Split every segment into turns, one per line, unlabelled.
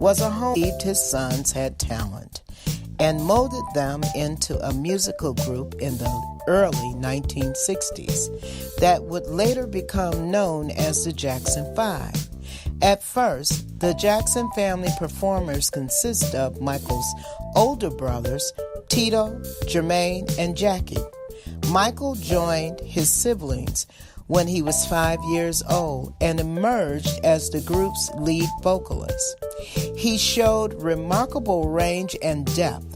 was a home. His sons had talent and molded them into a musical group in the early 1960s that would later become known as the Jackson 5. At first, the Jackson family performers consist of Michael's older brothers, Tito, Jermaine, and Jackie. Michael joined his siblings when he was 5 years old and emerged as the group's lead vocalist. He showed remarkable range and depth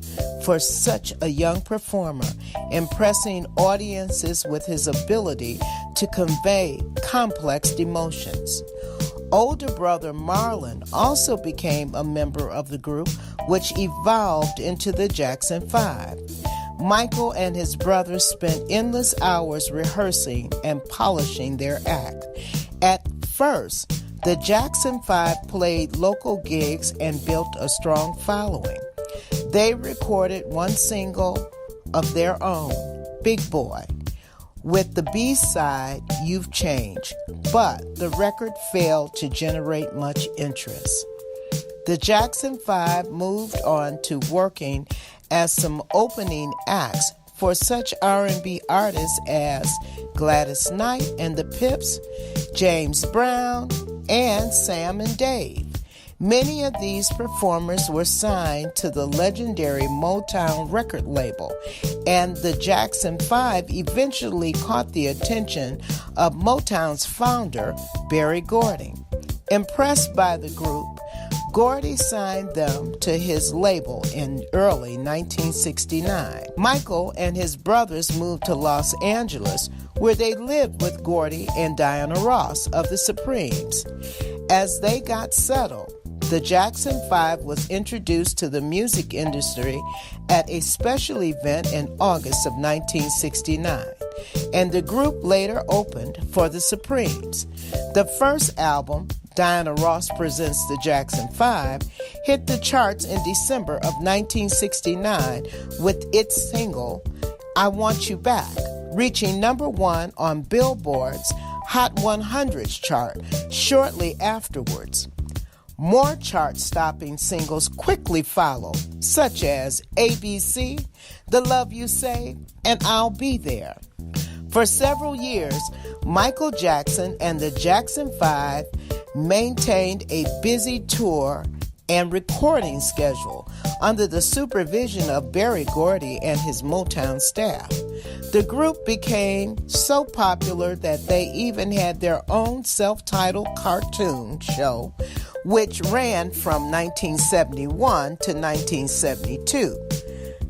for such a young performer, impressing audiences with his ability to convey complex emotions. Older brother Marlon also became a member of the group, which evolved into the Jackson 5. Michael and his brothers spent endless hours rehearsing and polishing their act. At first, the Jackson 5 played local gigs and built a strong following. They recorded one single of their own, Big Boy, with the B-side, You've Changed, but the record failed to generate much interest. The Jackson 5 moved on to working as some opening acts for such R&B artists as Gladys Knight and the Pips, James Brown, and Sam and Dave. Many of these performers were signed to the legendary Motown record label, and the Jackson 5 eventually caught the attention of Motown's founder, Berry Gordy. Impressed by the group, Gordy signed them to his label in early 1969. Michael and his brothers moved to Los Angeles, where they lived with Gordy and Diana Ross of the Supremes. As they got settled, the Jackson 5 was introduced to the music industry at a special event in August of 1969, and the group later opened for the Supremes. The first album, Diana Ross Presents the Jackson 5, hit the charts in December of 1969 with its single, I Want You Back, reaching number 1 on Billboard's Hot 100s chart shortly afterwards. More chart-stopping singles quickly followed, such as ABC, The Love You Say, and I'll Be There. For several years, Michael Jackson and the Jackson 5 maintained a busy tour and recording schedule under the supervision of Berry Gordy and his Motown staff. The group became so popular that they even had their own self-titled cartoon show, which ran from 1971 to 1972.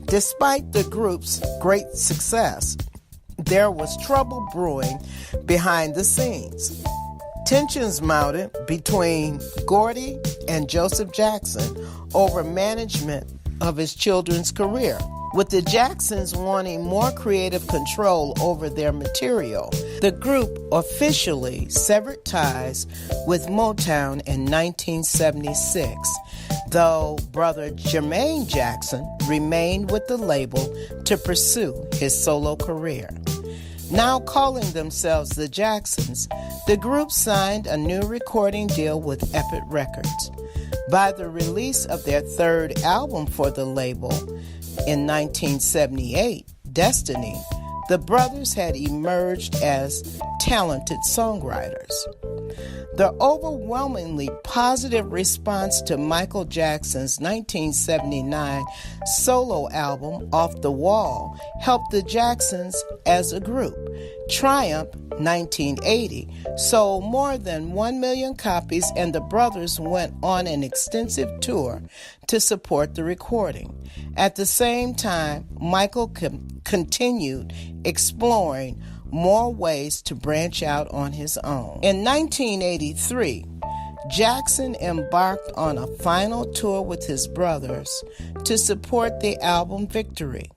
Despite the group's great success, there was trouble brewing behind the scenes. Tensions mounted between Gordy and Joseph Jackson over management of his children's career, with the Jacksons wanting more creative control over their material. The group officially severed ties with Motown in 1976, though brother Jermaine Jackson remained with the label to pursue his solo career. Now calling themselves the Jacksons, the group signed a new recording deal with Epic Records. By the release of their third album for the label in 1978, Destiny, the brothers had emerged as talented songwriters. The overwhelmingly positive response to Michael Jackson's 1979 solo album, Off the Wall, helped the Jacksons as a group. Triumph, 1980, sold more than 1 million copies, and the brothers went on an extensive tour to support the recording. At the same time, Michael continued exploring more ways to branch out on his own. In 1983, Jackson embarked on a final tour with his brothers to support the album Victory.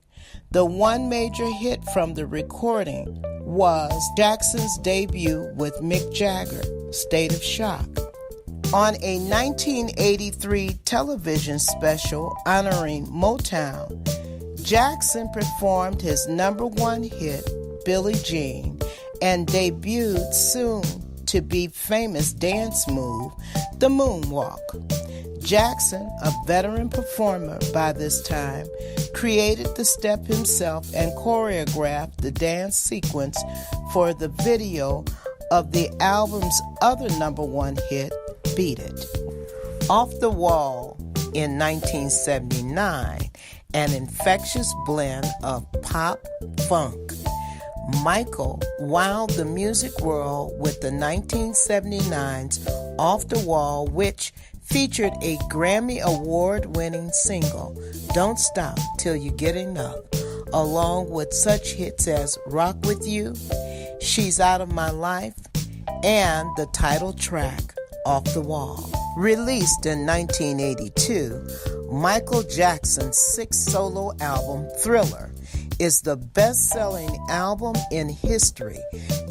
The one major hit from the recording was Jackson's debut with Mick Jagger, State of Shock. On a 1983 television special honoring Motown, Jackson performed his number one hit, Billie Jean, and debuted soon to be famous dance move, the moonwalk. Jackson, a veteran performer by this time, created the step himself and choreographed the dance sequence for the video of the album's other #1 hit, Beat It. Off the Wall in 1979, an infectious blend of pop, funk. Michael wowed the music world with the 1979's Off the Wall, which featured a Grammy Award-winning single, Don't Stop Till You Get Enough, along with such hits as Rock With You, She's Out of My Life, and the title track, Off the Wall. Released in 1982, Michael Jackson's sixth solo album, Thriller, is the best-selling album in history,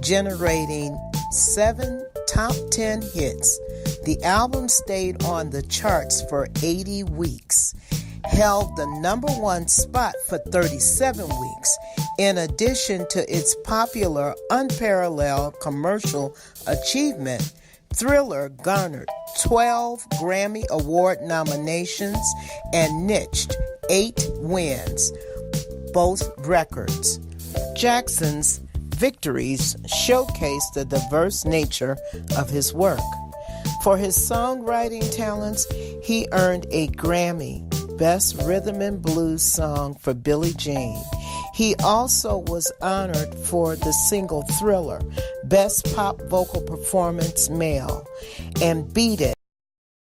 generating 7 top 10 hits. The album stayed on the charts for 80 weeks, held the #1 spot for 37 weeks. In addition to its popular, unparalleled commercial achievement, Thriller garnered 12 Grammy Award nominations and niched 8 wins, both records. Jackson's victories showcase the diverse nature of his work. For his songwriting talents, he earned a Grammy Best Rhythm and Blues Song for Billie Jean. He also was honored for the single Thriller, Best Pop Vocal Performance Male, and Beat It